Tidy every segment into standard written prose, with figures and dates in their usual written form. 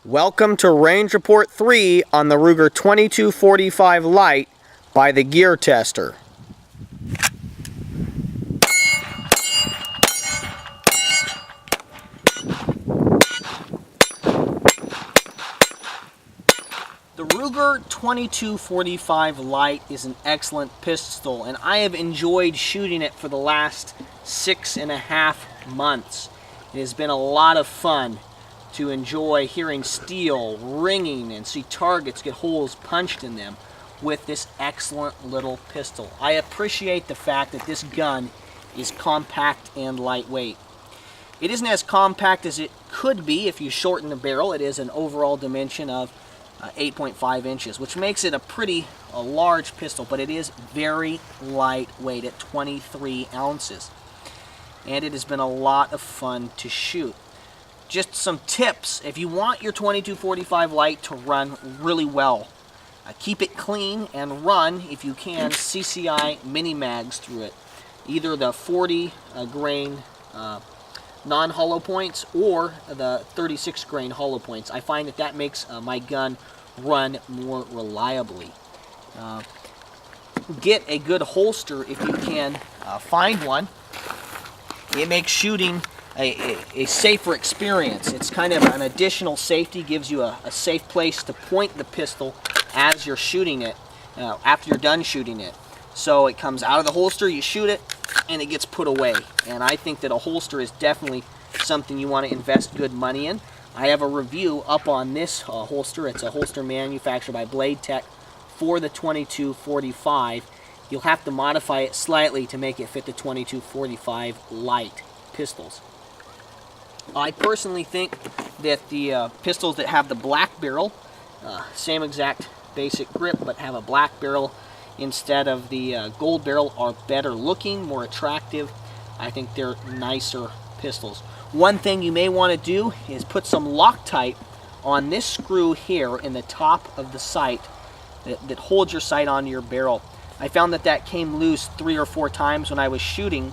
Welcome to Range Report 3 on the Ruger 2245 Lite by TheGearTester. The Ruger 2245 Lite is an excellent pistol, and I have enjoyed shooting it for the last 6.5 months. It has been a lot of fun to enjoy hearing steel ringing and see targets get holes punched in them with this excellent little pistol. I appreciate the fact that this gun is compact and lightweight. It isn't as compact as it could be if you shorten the barrel. It is an overall dimension of 8.5 inches, which makes it a large pistol, but it is very lightweight at 23 ounces. And it has been a lot of fun to shoot. Just some tips: if you want your 2245 Lite to run really well, keep it clean and run, if you can, CCI mini mags through it. Either the 40 grain non-hollow points or the 36 grain hollow points. I find that makes my gun run more reliably. Get a good holster if you can find one. It makes shooting a safer experience. It's kind of an additional safety, gives you a safe place to point the pistol as you're shooting it, after you're done shooting it. So it comes out of the holster, you shoot it, and it gets put away. And I think that a holster is definitely something you want to invest good money in. I have a review up on this holster. It's a holster manufactured by Blade Tech for the 2245. You'll have to modify it slightly to make it fit the 2245 Lite pistols. I personally think that the pistols that have the black barrel, same exact basic grip, but have a black barrel instead of the gold barrel, are better looking, more attractive. I think they're nicer pistols. One thing you may want to do is put some Loctite on this screw here in the top of the sight that holds your sight onto your barrel. I found that came loose 3 or 4 times when I was shooting,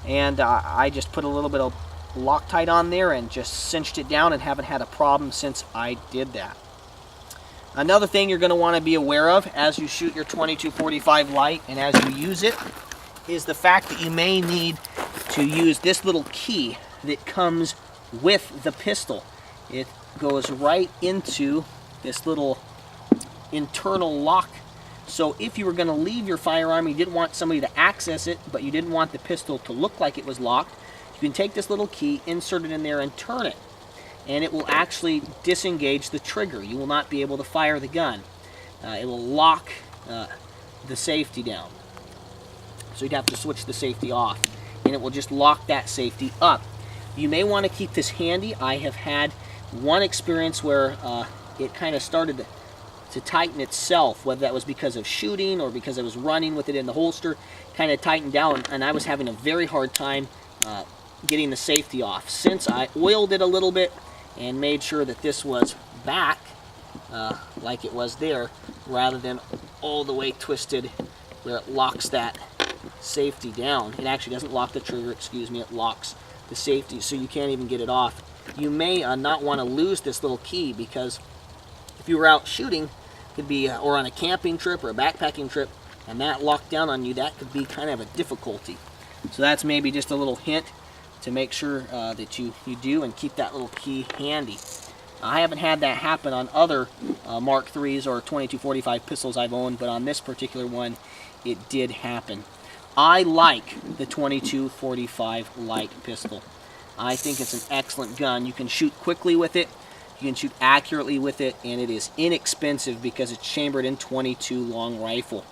and I just put a little bit of Loctite on there and just cinched it down, and haven't had a problem since I did that. Another thing you're going to want to be aware of as you shoot your 2245 Lite and as you use it is the fact that you may need to use this little key that comes with the pistol. It goes right into this little internal lock. So if you were going to leave your firearm, you didn't want somebody to access it, but you didn't want the pistol to look like it was locked, you can take this little key, insert it in there, and turn it. And it will actually disengage the trigger. You will not be able to fire the gun. It will lock the safety down. So you'd have to switch the safety off, and it will just lock that safety up. You may want to keep this handy. I have had one experience where it kind of started to tighten itself, whether that was because of shooting or because I was running with it in the holster, kind of tightened down, and I was having a very hard time getting the safety off. Since I oiled it a little bit and made sure that this was back like it was there, rather than all the way twisted where it locks that safety down. It actually doesn't lock the trigger, excuse me, it locks the safety, so you can't even get it off. You may not want to lose this little key, because if you were out shooting, could be or on a camping trip or a backpacking trip, and that locked down on you, that could be kind of a difficulty. So that's maybe just a little hint to make sure that you do, and keep that little key handy. I haven't had that happen on other Mark IIIs or 2245 pistols I've owned, but on this particular one, it did happen. I like the 2245 Lite pistol. I think it's an excellent gun. You can shoot quickly with it, you can shoot accurately with it, and it is inexpensive because it's chambered in .22 long rifle.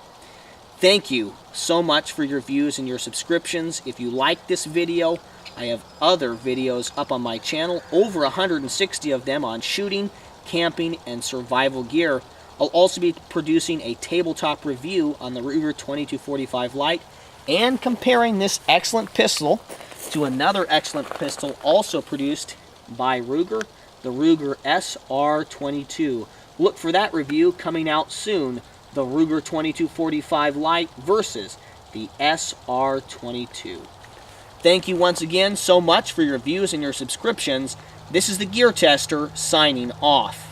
Thank you so much for your views and your subscriptions. If you like this video, I have other videos up on my channel, over 160 of them on shooting, camping, and survival gear. I'll also be producing a tabletop review on the Ruger 2245 Lite and comparing this excellent pistol to another excellent pistol also produced by Ruger, the Ruger SR22. Look for that review coming out soon, the Ruger 2245 Lite versus the SR22. Thank you once again so much for your views and your subscriptions. This is the Gear Tester signing off.